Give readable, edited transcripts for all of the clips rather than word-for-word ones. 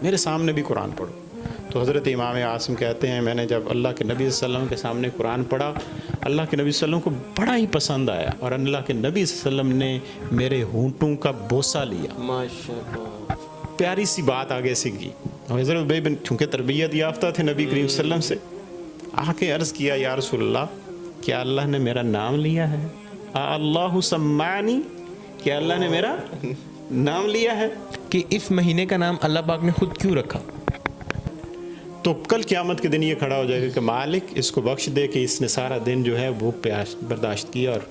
میرے سامنے بھی قرآن پڑھو. تو حضرت امام اعظم کہتے ہیں میں نے جب اللہ کے نبی صلی اللہ علیہ وسلم کے سامنے قرآن پڑھا, اللہ کے نبی صلی اللہ علیہ وسلم کو بڑا ہی پسند آیا اور اللہ کے نبی صلی اللہ علیہ وسلم نے میرے ہونٹوں کا بوسہ لیا. ماشاءاللہ, پیاری سی بات آگے سے کی. اور حضرت ابی بن چونکہ تربیت یافتہ تھے نبی کریم صلی اللہ علیہ وسلم سے, آ کے عرض کیا یا رسول اللہ کیا اللہ نے میرا نام لیا ہے؟ اللہ سمعنی, کیا اللہ نے میرا نام لیا ہے؟ کہ اس مہینے کا نام اللہ پاک نے خود کیوں رکھا؟ تو کل قیامت کے دن یہ کھڑا ہو جائے گا کہ مالک اس کو بخش دے کہ اس نے سارا دن جو ہے وہ پیاس برداشت کیا اور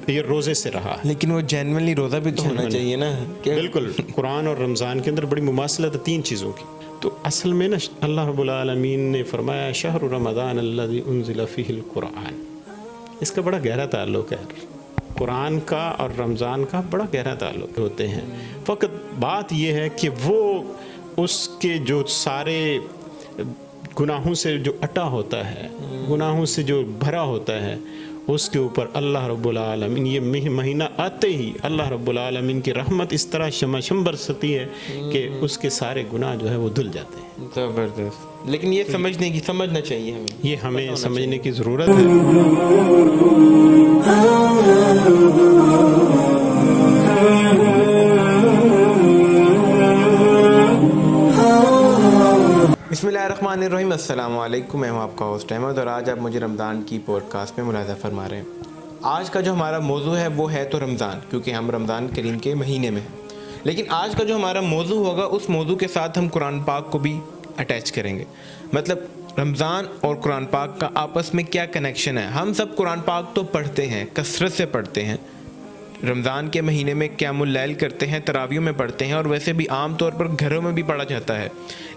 یہ روزے سے رہا. لیکن وہ جینوئنلی روزہ بھی تو ہونا چاہیے نا. بالکل. قرآن اور رمضان کے اندر بڑی مماثلت ہے 3 چیزوں کی. تو اصل میں نا اللہ رب العالمین نے فرمایا شہر رمضان الذی انزل فیہ القرآن, اس کا بڑا گہرا تعلق ہے. قرآن کا اور رمضان کا بڑا گہرا تعلق ہوتے ہیں. فقط بات یہ ہے کہ وہ اس کے جو سارے گناہوں سے جو اٹا ہوتا ہے, گناہوں سے جو بھرا ہوتا ہے, اس کے اوپر اللہ رب العالمین یہ مہینہ آتے ہی اللہ رب العالمین کی رحمت اس طرح شمشم برستی ہے کہ اس کے سارے گناہ جو ہے وہ دھل جاتے ہیں. زبردست. لیکن یہ سمجھنا چاہیے ہمیں, یہ ہمیں سمجھنے کی ضرورت ہے. بسم اللہ الرحمن الرحیم. السلام علیکم, میں ہوں آپ کا ہوسٹ احمد اور آج آپ مجھے رمضان کی پوڈ کاسٹ میں ملاحظہ فرما رہے ہیں. آج کا جو ہمارا موضوع ہے وہ ہے تو رمضان, کیونکہ ہم رمضان کریم کے مہینے میں ہیں. لیکن آج کا جو ہمارا موضوع ہوگا اس موضوع کے ساتھ ہم قرآن پاک کو بھی اٹیچ کریں گے. مطلب رمضان اور قرآن پاک کا آپس میں کیا کنیکشن ہے. ہم سب قرآن پاک تو پڑھتے ہیں, کثرت سے پڑھتے ہیں, رمضان کے مہینے میں قیام اللیل کرتے ہیں, تراویح میں پڑھتے ہیں, اور ویسے بھی عام طور پر گھروں میں بھی پڑھا جاتا ہے.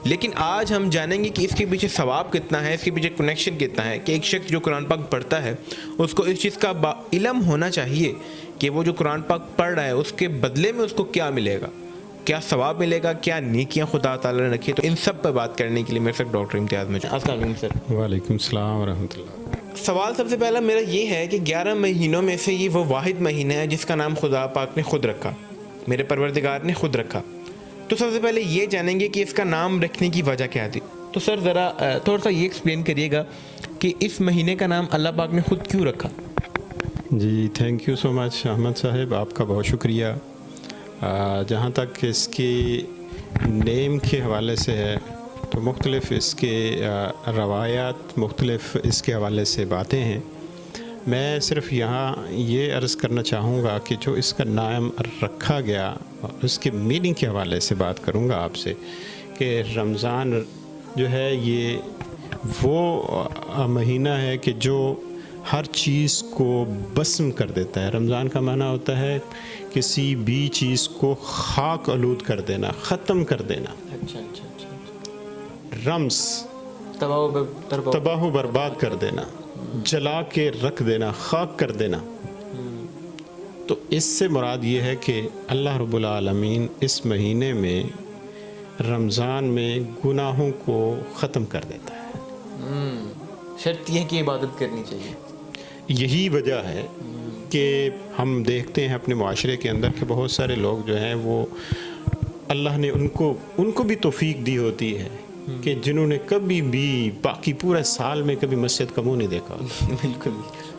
لیکن آج ہم جانیں گے کہ اس کے پیچھے ثواب کتنا ہے, اس کے پیچھے کنیکشن کتنا ہے, کہ ایک شخص جو قرآن پاک پڑھتا ہے اس کو اس چیز کا علم ہونا چاہیے کہ وہ جو قرآن پاک پڑھ رہا ہے اس کے بدلے میں اس کو کیا ملے گا, کیا ثواب ملے گا, کیا نیکیاں خدا تعالیٰ نے رکھی. تو ان سب پہ بات کرنے کے لیے میرے ساتھ ڈاکٹر امتیاز موجود. السلام علیکم سر. وعلیکم السلام ورحمۃ اللہ. سوال سب سے پہلا میرا یہ ہے کہ 11 مہینوں میں سے یہ وہ واحد مہینہ ہے جس کا نام خدا پاک نے خود رکھا, میرے پروردگار نے خود رکھا. تو سب سے پہلے یہ جانیں گے کہ اس کا نام رکھنے کی وجہ کیا تھی. تو سر ذرا تھوڑا سا یہ ایکسپلین کریے گا کہ اس مہینے کا نام اللہ پاک نے خود کیوں رکھا. جی تھینک یو سو مچ احمد صاحب, آپ کا بہت شکریہ. جہاں تک اس کی نیم کے حوالے سے ہے تو مختلف اس کے روایات, مختلف اس کے حوالے سے باتیں ہیں. میں صرف یہاں یہ عرض کرنا چاہوں گا کہ جو اس کا نام رکھا گیا اور اس کے میننگ کے حوالے سے بات کروں گا آپ سے کہ رمضان جو ہے یہ وہ مہینہ ہے کہ جو ہر چیز کو بسم کر دیتا ہے. رمضان کا معنی ہوتا ہے کسی بھی چیز کو خاک آلود کر دینا, ختم کر دینا. اچھا, رمز تباہ و برباد کر دینا, جلا کے رکھ دینا, خاک کر دینا. تو اس سے مراد یہ ہے کہ اللہ رب العالمین اس مہینے میں رمضان میں گناہوں کو ختم کر دیتا ہے. شرط یہ ہے کہ عبادت کرنی چاہیے. یہی وجہ ہے کہ ہم دیکھتے ہیں اپنے معاشرے کے اندر کہ بہت سارے لوگ جو ہیں وہ اللہ نے ان کو بھی توفیق دی ہوتی ہے کہ جنہوں نے کبھی بھی باقی پورے سال میں کبھی مسجد کا منہ نہیں دیکھا. بالکل.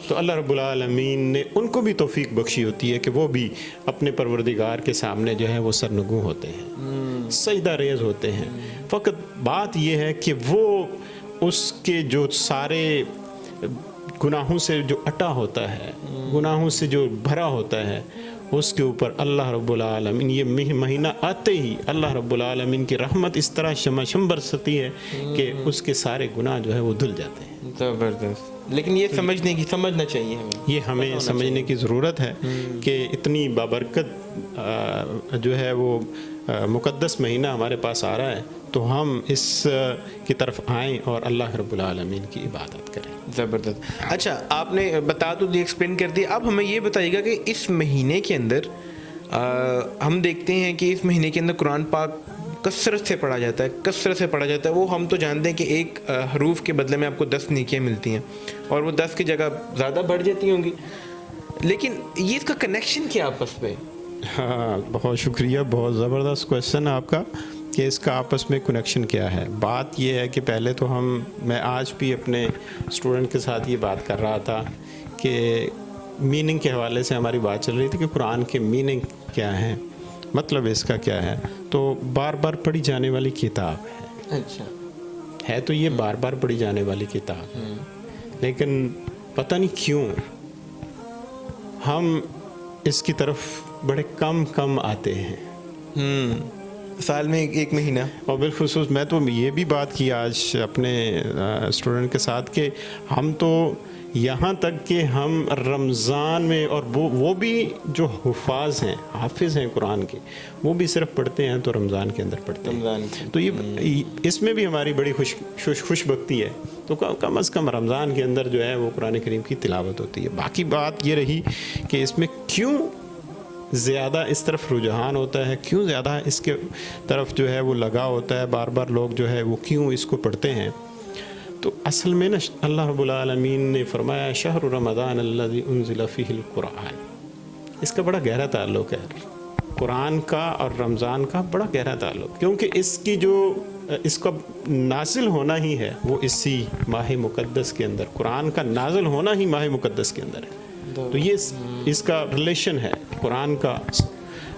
تو اللہ رب العالمین نے ان کو بھی توفیق بخشی ہوتی ہے کہ وہ بھی اپنے پروردگار کے سامنے جو ہے وہ سرنگوں ہوتے ہیں, سجدہ ریز ہوتے ہیں. فقط بات یہ ہے کہ وہ اس کے جو سارے گناہوں سے جو اٹا ہوتا ہے, گناہوں سے جو بھرا ہوتا ہے, اس کے اوپر اللہ رب العالمین یہ مہینہ آتے ہی اللہ رب العالمین کی رحمت اس طرح شمشم برستی ہے کہ اس کے سارے گناہ جو ہے وہ دھل جاتے ہیں. زبردست. لیکن یہ سمجھنا چاہیے ہمیں, یہ ہمیں سمجھنے کی ضرورت ہے کہ اتنی بابرکت جو ہے وہ مقدس مہینہ ہمارے پاس آ رہا ہے تو ہم اس کی طرف آئیں اور اللہ رب العالمین کی عبادت کریں. زبردست. اچھا, آپ نے بتا تو دی, ایکسپلین کر دیا. اب ہمیں یہ بتائیے گا کہ اس مہینے کے اندر ہم دیکھتے ہیں کہ اس مہینے کے اندر قرآن پاک کثرت سے پڑھا جاتا ہے. وہ ہم تو جانتے ہیں کہ ایک حروف کے بدلے میں آپ کو 10 نیکیاں ملتی ہیں اور وہ 10 کی جگہ زیادہ بڑھ جاتی ہوں گی. لیکن یہ اس کا کنیکشن کیا آپس میں؟ ہاں, بہت شکریہ, بہت زبردست کویشچن ہے آپ کا کہ اس کا آپس میں کنیکشن کیا ہے. بات یہ ہے کہ پہلے تو میں آج بھی اپنے اسٹوڈنٹ کے ساتھ یہ بات کر رہا تھا کہ میننگ کے حوالے سے ہماری بات چل رہی تھی کہ قرآن کے میننگ کیا ہیں, مطلب اس کا کیا ہے. تو بار بار پڑھی جانے والی کتاب ہے. اچھا, ہے تو یہ بار بار پڑھی جانے والی کتاب, لیکن پتہ نہیں کیوں ہم اس کی طرف بڑے کم آتے ہیں. سال میں ایک مہینہ. اور بالخصوص میں تو یہ بھی بات کی آج اپنے اسٹوڈنٹ کے ساتھ کہ ہم تو یہاں تک کہ ہم رمضان میں, اور وہ بھی جو حفاظ ہیں, حافظ ہیں قرآن کے, وہ بھی صرف پڑھتے ہیں تو رمضان کے اندر پڑھتے ہیں. تو یہ اس میں بھی ہماری بڑی خوش بختی ہے. تو کم از کم رمضان کے اندر جو ہے وہ قرآن کریم کی تلاوت ہوتی ہے. باقی بات یہ رہی کہ اس میں کیوں زیادہ اس طرف رجحان ہوتا ہے, کیوں زیادہ اس کے طرف جو ہے وہ لگا ہوتا ہے, بار بار لوگ جو ہے وہ کیوں اس کو پڑھتے ہیں. تو اصل میں نا اللہ رب العالمین نے فرمایا شہر رمضان الذی انزل فیہ القرآن, اس کا بڑا گہرا تعلق ہے. قرآن کا اور رمضان کا بڑا گہرا تعلق, کیونکہ اس کا نازل ہونا ہی ہے وہ اسی ماہ مقدس کے اندر, قرآن کا نازل ہونا ہی ماہ مقدس کے اندر ہے. تو یہ اس کا ریلیشن ہے قرآن کا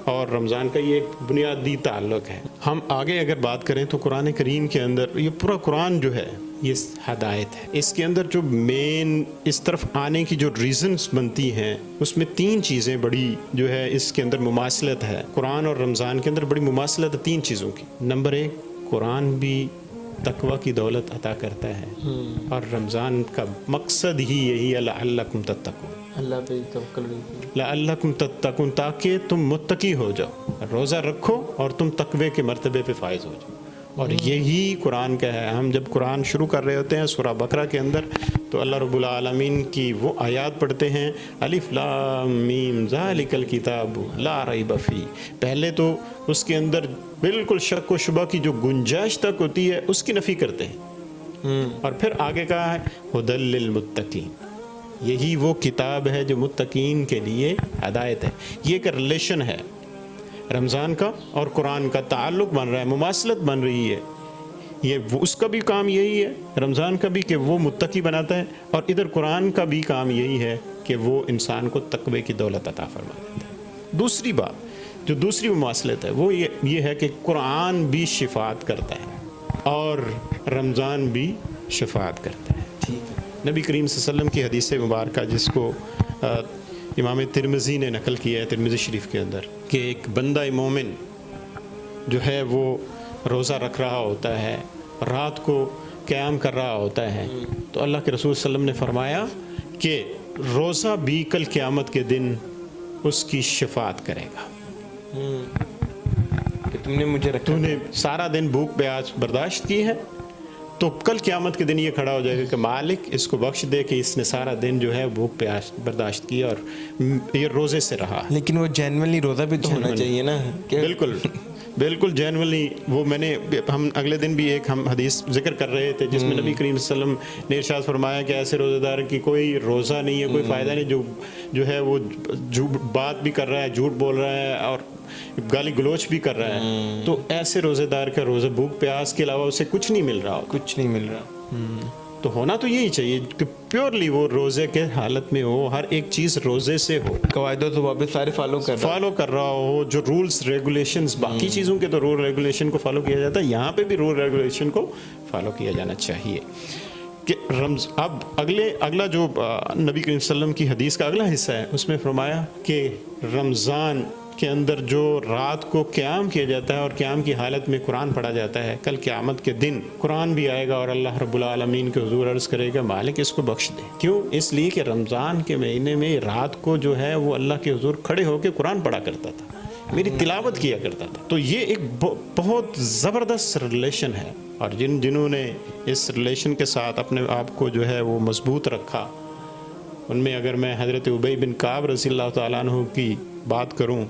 اور رمضان کا, یہ ایک بنیادی تعلق ہے. ہم آگے اگر بات کریں تو قرآن کریم کے اندر یہ پورا قرآن جو ہے یہ ہدایت ہے. اس کے اندر جو مین اس طرف آنے کی جو ریزنز بنتی ہیں اس میں 3 چیزیں بڑی جو ہے اس کے اندر مماثلت ہے. قرآن اور رمضان کے اندر بڑی مماثلت ہے 3 چیزوں کی. نمبر 1, قرآن بھی تقوی کی دولت عطا کرتا ہے اور رمضان کا مقصد ہی یہی ہے لعلکم تتقون, اللہ پہ توکل رکھو, لعلکم تتقون, تاکہ تم متقی ہو جاؤ, روزہ رکھو اور تم تقوی کے مرتبے پہ فائز ہو جاؤ. اور یہی قرآن کا ہے. ہم جب قرآن شروع کر رہے ہوتے ہیں سورہ بقرہ کے اندر تو اللہ رب العالمین کی وہ آیات پڑھتے ہیں الف لام میم ذالک الکتاب لا ریب فیہ. پہلے تو اس کے اندر بالکل شک و شبہ کی جو گنجائش تک ہوتی ہے اس کی نفی کرتے ہیں, اور پھر آگے کہا ہے ھدی للمتقین, یہی وہ کتاب ہے جو متقین کے لیے ہدایت ہے. یہ ایک ریلیشن ہے رمضان کا اور قرآن کا, تعلق بن رہا ہے, مماثلت بن رہی ہے. یہ اس کا بھی کام یہی ہے رمضان کا بھی کہ وہ متقی بناتا ہے, اور ادھر قرآن کا بھی کام یہی ہے کہ وہ انسان کو تقوی کی دولت عطا فرما دیتا ہے. دوسری بات جو دوسری مماثلت ہے وہ یہ ہے کہ قرآن بھی شفاعت کرتا ہے اور رمضان بھی شفاعت کرتا ہے. ٹھیک ہے. نبی کریم صلی اللہ علیہ وسلم کی حدیث مبارکہ جس کو امام ترمذی نے نقل کیا ہے ترمذی شریف کے اندر, کہ ایک بندہ مومن جو ہے وہ روزہ رکھ رہا ہوتا ہے, رات کو قیام کر رہا ہوتا ہے, تو اللہ کے رسول صلی اللہ علیہ وسلم نے فرمایا کہ روزہ بھی کل قیامت کے دن اس کی شفاعت کرے گا. کہ تم نے سارا دن بھوک پیاس برداشت کی ہے, تو کل قیامت کے دن یہ کھڑا ہو جائے گا کہ مالک اس کو بخش دے کہ اس نے سارا دن جو ہے بھوک پیاس برداشت کی اور یہ روزے سے رہا. لیکن وہ جینوئنلی روزہ بھی تو ہونا چاہیے نا. بالکل جینوئنلی. وہ ہم اگلے دن بھی ایک ہم حدیث ذکر کر رہے تھے جس میں نبی کریم صلی اللہ علیہ وسلم نے ارشاد فرمایا کہ ایسے روزہ دار کی کوئی روزہ نہیں ہے, کوئی فائدہ نہیں, جو ہے وہ بات بھی کر رہا ہے, جھوٹ بول رہا ہے اور گالی گلوچ بھی کر رہا ہے. تو ایسے روزے دار کا روزہ بھوک پیاس کے علاوہ اسے کچھ نہیں مل رہا. تو ہونا تو یہی چاہیے کہ پیورلی وہ روزے کے حالت میں ہو, ہر ایک چیز روزے سے ہو, قواعد و ضوابط سارے فالو کر رہا ہو, جو رولز ریگولیشنز, باقی چیزوں کے تو رول ریگولیشن کو فالو کیا جاتا ہے, یہاں پہ بھی رول ریگولیشن کو فالو کیا جانا چاہیے. کہ اب اگلا جو نبی کریم صلی اللہ علیہ وسلم کی حدیث کا اگلا حصہ ہے اس میں فرمایا کہ رمضان کے اندر جو رات کو قیام کیا جاتا ہے اور قیام کی حالت میں قرآن پڑھا جاتا ہے, کل قیامت کے دن قرآن بھی آئے گا اور اللہ رب العالمین کے حضور عرض کرے گا مالک اس کو بخش دے. کیوں؟ اس لیے کہ رمضان کے مہینے میں رات کو جو ہے وہ اللہ کے حضور کھڑے ہو کے قرآن پڑھا کرتا تھا, میری تلاوت کیا کرتا تھا. تو یہ ایک بہت زبردست ریلیشن ہے, اور جنہوں نے اس ریلیشن کے ساتھ اپنے آپ کو جو ہے وہ مضبوط رکھا, ان میں اگر میں حضرت ابی بن کعب رضی اللہ تعالیٰ عنہ کی بات کروں,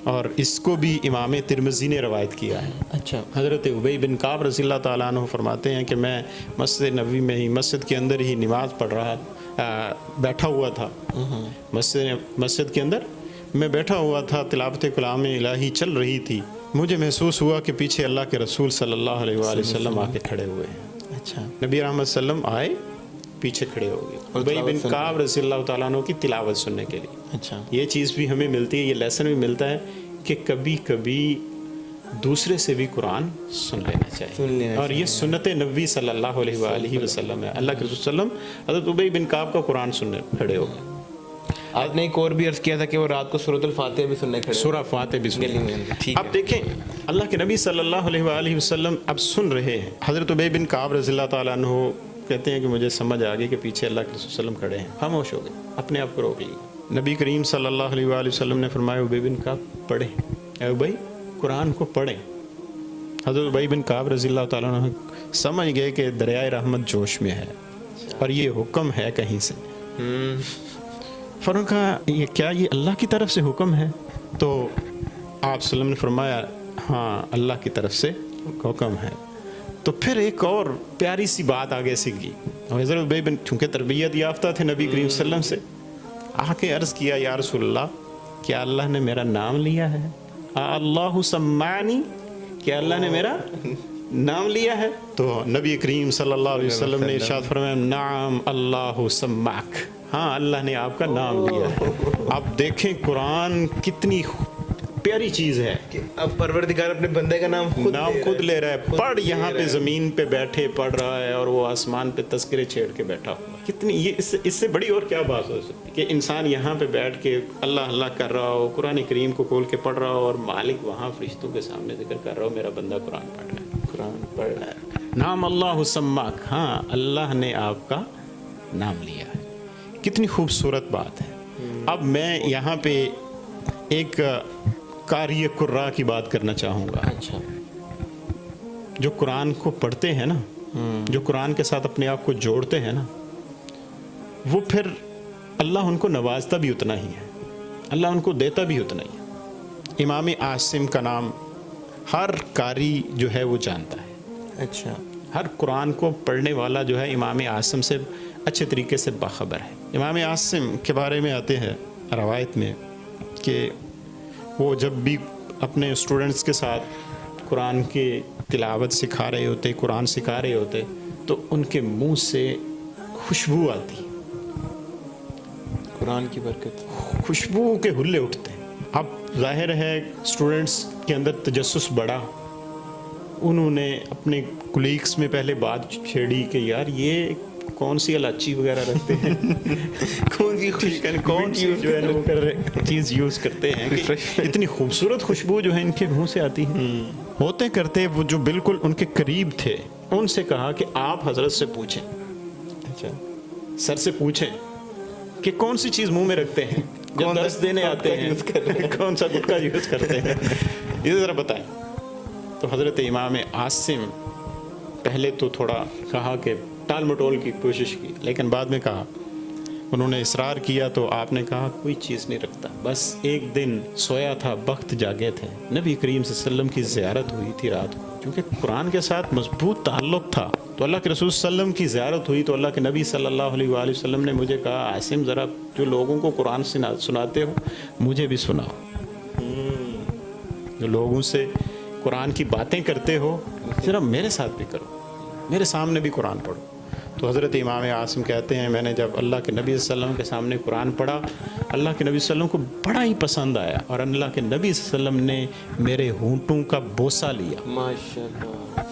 اور اس کو بھی امام ترمذی نے روایت کیا ہے. اچھا. حضرت ابی بن کعب رضی اللہ تعالیٰ عنہ فرماتے ہیں کہ میں مسجد نبوی میں ہی, مسجد کے اندر ہی نماز پڑھ رہا بیٹھا ہوا تھا. مسجد کے اندر میں بیٹھا ہوا تھا, تلاوت کلام الہی چل رہی تھی, مجھے محسوس ہوا کہ پیچھے اللہ کے رسول صلی اللہ علیہ وآلہ وسلم آ کے کھڑے ہوئے ہیں. اچھا. نبی رحمت صلی اللہ علیہ وسلم آئے, پیچھے کھڑے ہو گئے ابی بن کعب رضی اللہ تعالیٰ عنہ کی تلاوت سننے کے لیے. اچھا. یہ چیز بھی ہمیں ملتی ہے, یہ لیسن بھی ملتا ہے کہ کبھی کبھی دوسرے سے بھی قرآن سن لینا چاہیے, اور یہ سنت نبی صلی اللہ علیہ وآلہ وسلم ہے. اللہ کے رسول صلی اللہ علیہ وسلم حضرت ابی بن کعب کا قرآن سننے کھڑے ہو گئے. آپ نے ایک اور بھی عرض کیا تھا کہ وہ رات کو سورۃ الفاتحہ بھی سننے کھڑے, سورہ فاتحہ بھی سننے. اب دیکھیں اللہ کے نبی صلی اللہ علیہ وآلہ وسلم اب سن رہے ہیں. حضرت ابی بن کعب رضی اللہ تعالیٰ عنہ کہتے ہیں کہ مجھے سمجھ آ گئی کہ پیچھے اللہ کے رسول صلی اللہ علیہ وسلم کھڑے ہیں. خاموش ہو گئے, اپنے آپ کو روک لیا. نبی کریم صلی اللہ علیہ وآلہ وسلم نے فرمایا ابی بن کعب پڑھیں, اے ابی قرآن کو پڑھیں. حضرت ابی بن کعب رضی اللہ تعالیٰ عنہ سمجھ گئے کہ دریائے رحمت جوش میں ہے اور یہ حکم ہے کہیں سے. فرمایا کہا یہ کیا یہ اللہ کی طرف سے حکم ہے؟ تو آپ صلی اللہ علیہ وسلم نے فرمایا ہاں اللہ کی طرف سے حکم ہے. تو پھر ایک اور پیاری سی بات آگے سے کی. حضرت ابی بن چونکہ تربیت یافتہ تھے نبی کریم صلی اللہ علیہ وسلم سے, آ کے عرض کیا یا رسول اللہ کیا اللہ نے میرا نام لیا ہے؟ اللہ سمعنی, کیا اللہ نے میرا نام لیا ہے؟ تو نبی کریم صلی اللہ علیہ وسلم نے ارشاد فرمایا نعم اللہ سمعک, ہاں اللہ نے آپ کا نام لیا ہے. آپ دیکھیں قرآن کتنی پیاری چیز ہے کہ اب پروردگار اپنے بندے کا نام خود لے رہا ہے. پڑھ یہاں پہ زمین پہ بیٹھے پڑھ رہا ہے اور وہ آسمان پہ تذکرے چھیڑ کے بیٹھا ہوا. کتنی یہ اس سے بڑی اور کیا بات ہو سکتی کہ انسان یہاں پہ بیٹھ کے اللہ اللہ کر رہا ہو, قرآن کریم کو کھول کے پڑھ رہا ہو, اور مالک وہاں فرشتوں کے سامنے ذکر کر رہا ہو میرا بندہ قرآن پڑھ رہا ہے, قرآن پڑھ رہا ہے. نام اللہ سماک, ہاں اللہ نے آپ کا نام لیا ہے. کتنی خوبصورت بات ہے. اب میں یہاں پہ ایک قاری قراء کی بات کرنا چاہوں گا. اچھا. جو قرآن کو پڑھتے ہیں نا, جو قرآن کے ساتھ اپنے آپ کو جوڑتے ہیں نا, وہ پھر اللہ ان کو نوازتا بھی اتنا ہی ہے, اللہ ان کو دیتا بھی اتنا ہی ہے. امام عاصم کا نام ہر قاری جو ہے وہ جانتا ہے. اچھا. ہر قرآن کو پڑھنے والا جو ہے امام عاصم سے اچھے طریقے سے باخبر ہے. امام عاصم کے بارے میں آتے ہیں روایت میں کہ وہ جب بھی اپنے اسٹوڈنٹس کے ساتھ قرآن کی تلاوت سکھا رہے ہوتے, قرآن سکھا رہے ہوتے, تو ان کے منہ سے خوشبو آتی, قرآن کی برکت, خوشبو کے ہلے اٹھتے. اب ظاہر ہے اسٹوڈنٹس کے اندر تجسس بڑھا, انہوں نے اپنے کولیگس میں پہلے بات چھیڑی کہ یار یہ کون سی الائچی وغیرہ رکھتے ہیں, کون سی جو ہے وہ چیز یوز کرتے ہیں, اتنی خوبصورت خوشبو جو ہے ان کے منہ سے آتی ہے. ہوتے کرتے وہ جو بالکل ان کے قریب تھے ان سے کہا کہ آپ حضرت سے پوچھیں, اچھا سر سے پوچھیں کہ کون سی چیز منہ میں رکھتے ہیں جب درس دینے آتے ہیں, کون سا گٹکا یوز کرتے ہیں, یہ ذرا بتائیں. تو حضرت امام عاصم پہلے تو تھوڑا کہا کہ ٹال مٹول کی کوشش کی, لیکن بعد میں کہا, انہوں نے اصرار کیا تو آپ نے کہا کوئی چیز نہیں رکھتا. بس ایک دن سویا تھا, وقت جاگے تھے, نبی کریم صلی اللہ علیہ وسلم کی زیارت ہوئی تھی رات کو, کیونکہ قرآن کے ساتھ مضبوط تعلق تھا. تو اللہ کے رسول صلی اللہ علیہ وسلم کی زیارت ہوئی تو اللہ کے نبی صلی اللہ علیہ وآلہ وسلم نے مجھے کہا عاصم ذرا جو لوگوں کو قرآن سناتے ہو مجھے بھی سناؤ, جو لوگوں سے قرآن کی باتیں کرتے ہو ذرا میرے ساتھ بھی کرو, میرے سامنے بھی قرآن پڑھو. تو حضرت امام عاصم کہتے ہیں میں نے جب اللہ کے نبی صلی اللہ علیہ وسلم کے سامنے قرآن پڑھا, اللہ کے نبی صلی اللہ علیہ وسلم کو بڑا ہی پسند آیا, اور اللہ کے نبی صلی اللہ علیہ وسلم نے میرے ہونٹوں کا بوسہ لیا. ماشاءاللہ.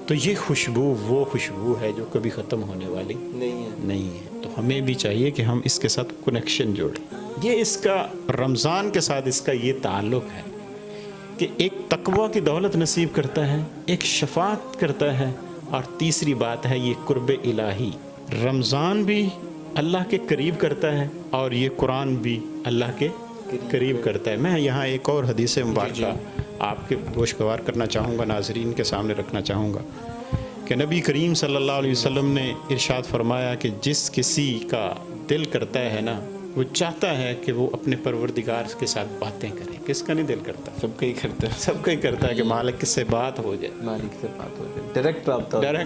تو یہ خوشبو وہ خوشبو ہے جو کبھی ختم ہونے والی نہیں ہے. تو ہمیں بھی چاہیے کہ ہم اس کے ساتھ کنیکشن جوڑیں. یہ اس کا رمضان کے ساتھ اس کا یہ تعلق ہے کہ ایک تقوی کی دولت نصیب کرتا ہے, ایک شفاعت کرتا ہے, اور تیسری بات ہے یہ قرب الہی. رمضان بھی اللہ کے قریب کرتا ہے اور یہ قرآن بھی اللہ کے قریب کرتا ہے. میں یہاں ایک اور حدیث مبارکہ آپ کے گوشگوار کرنا چاہوں گا, ناظرین کے سامنے رکھنا چاہوں گا کہ نبی کریم صلی اللہ علیہ وسلم نے ارشاد فرمایا کہ جس کسی کا دل کرتا ہے نا, وہ چاہتا ہے کہ وہ اپنے پروردگار کے ساتھ باتیں کرے. کس کا نہیں دل کرتا؟ سب کا ہی کرتا ہے, سب کا ہی کرتا ہے کہ مالک سے بات ہو جائے, مالک سے بات ہو جائے, ڈائریکٹ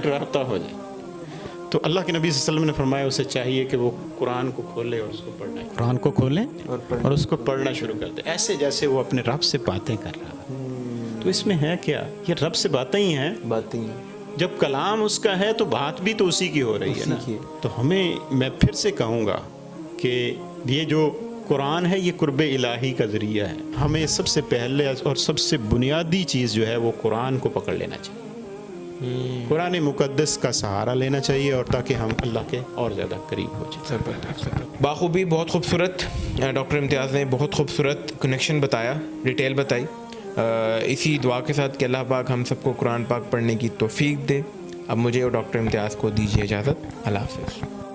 رابطہ ہو جائے. تو اللہ کے نبی صلی اللہ علیہ وسلم نے فرمایا اسے چاہیے کہ وہ قرآن کو کھولے اور اس کو پڑھنا, قرآن کو کھولے اور اس کو پڑھنا شروع کر دے, ایسے جیسے وہ اپنے رب سے باتیں کر رہا ہے. تو اس میں ہے کیا؟ یہ رب سے باتیں ہی ہیں. باتیں جب کلام اس کا ہے تو بات بھی تو اسی کی ہو رہی ہے نا. تو ہمیں، میں پھر سے کہوں گا کہ یہ جو قرآن ہے یہ قرب الہی کا ذریعہ ہے. ہمیں سب سے پہلے اور سب سے بنیادی چیز جو ہے وہ قرآن کو پکڑ لینا چاہیے. قرآن مقدس کا سہارا لینا چاہیے، اور تاکہ ہم اللہ کے اور زیادہ قریب ہو جائیں. باخوبی، بہت خوبصورت ڈاکٹر امتیاز نے بہت خوبصورت کنیکشن بتایا، ڈیٹیل بتائی. اسی دعا کے ساتھ کہ اللہ پاک ہم سب کو قرآن پاک پڑھنے کی توفیق دے. اب مجھے اور ڈاکٹر امتیاز کو دیجیے اجازت. اللہ حافظ.